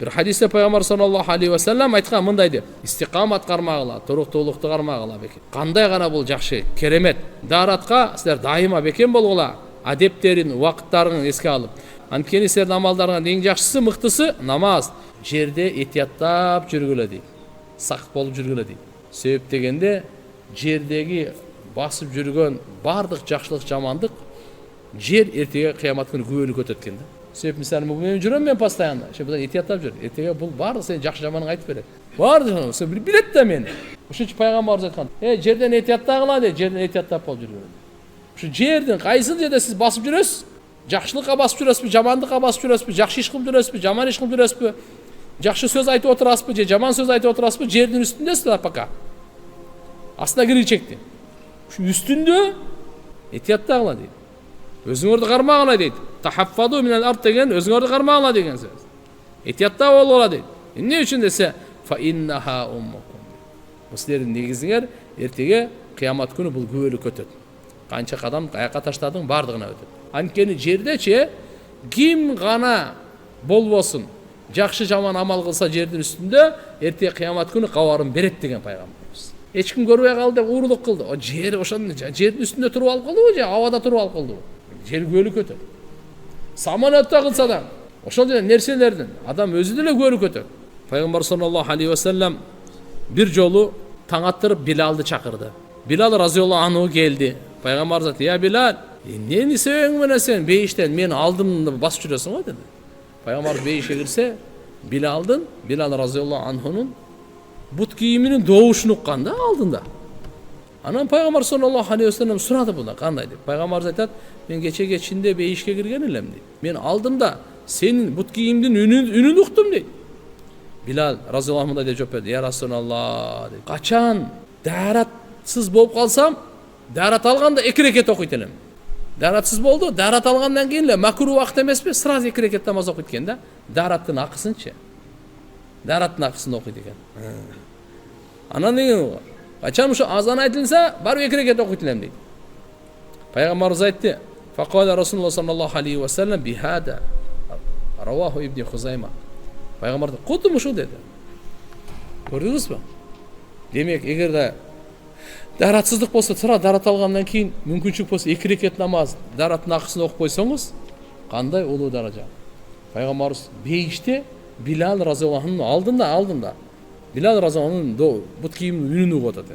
Bir hadисте пайгамбар саллаллаху алейхи ва саллям айткан мындай деп: истиқамат кармагыла, туруктуулукту кармагыла бекен. Кандай гана бул жакшы, керемет. Daaratка силер дайыма бекен болгула, адептерин, убакыттарын эске алып. Анткени силердин амалдарыңардын эң жакшысы, мыктысы намаз. Жерде этияттап жүргүлө дейт. Сак болуп жүргүлө дейт. Себеп дегенде жердеги басып жүргөн бардык жакшылык, жамандык жер эртеге кыямат күнү күбөлүк өтөт экен да. Себеп мисалы мен жүрөм, мен постоянно будан этияттап жүр. Эртеге бул бардык сен жакшы жаманыңды айтып берет. Бардыгын сен билет да мени. Ошончо пайгамбарыбыз айткан: жерден этияттагыла дейт, жерден этияттап болуп жүргүлө. Ушу жердин кайсы жерде сиз басып жүрөсүз? Жакшылыкка басып жүрөсүзбү, жамандыкка басып жүрөсүзбү, жакшы иш кылып жүрөсүзбү, жаман иш кылып жүрөсүзбү? Жакшы сөз айтып отурасызбы же жаман сөз айтып отурасызбы? Жердин үстүндөсүздөр пока. Астына киричекти. Ушу үстүндө этияттагыла дейт. Өзүңөрдү кармагыла дейт. Тахаффаду минал ард деген өзүңөрдү кармагыла деген сөз. Этиятта болгула дейт. Эмне үчүн десе, фа иннаха уммукум. Бул силердин негизиңер эртеге кыямат күнү бул күбөлүк өтөт. Канча кадам аяка таштадың бардыгына өтөт. Анткени жердечи ким гана болбосун, жакшы жаман амал кылса жердин үстүндө эртеге кыямат күнү кабарын берет деген пайгамбарыбыз. Эч ким көрбөй калды деп уурулук кылды. О жер ошондо жердин үстүндө туруп алып калдыбы же абада туруп алып калдыбы? Жер күбөлүк өтөт. Самолетто кылса да ошондой нерселердин адам өзү деле күбөлүк өтөт. Пайгамбар саллаллаху алейхи ва саллям бир жолу таң аттырып Билалды чакырды. Билал разияллаху анху келди. Пайгамбар айтты: "Я Билал, эмнени себебиң менен сен бейиштен мен алдымда басып жүрөсүң го?" деди. Пайгамбар бейишке кирсе, Билал разияллаху анхунун бут кийиминин добушун уккан да алдында. Анан пайгамбар саллаллаху алейхи ва саллям сурады буна кандай деп. Пайгамбар айтат: "Мен кечеге чинде бейишке кирген элем" дейт. "Мен алдымда сенин бут кийимдин үнүн уктум" дейт. Билал разияллаху анху деп жооп берди: "Я Расулаллах" дейт. "Качан daaratсыз болуп калсам, daarat алганда 2 рекет окуйт элем. Daaratсыз болду, daarat алгандан кийин эле макруh убакыт эмеспи, сразу 2 рекет намаз окуйт экен да. Daarаттын акысынчы. Daarаттын акысын окуйт экен. Анан кийин качан ушу азан айтылса, барып 2 рекет окуйт элем" дейт. Пайгамбарыбыз айтты: "Фақала Расулуллах саллаллаху алейхи ва саллям бихада". Раваху Ибн Хузайма. Пайгамбар кудум ушу деди. Көрдүңүзбү? Демек, эгерде daaratсыздык болсо, сразу daarat алгандан кийин мүмкүнчүлүк болсо 2 рекет намаз daarаттын акысын окуп койсоңуз, кандай улуу даража. Пайгамбарыбыз бейиште Билал разияллаху анхунун алдында Билал разияллаху анхунун бут кийиминин үнүн угуп атат.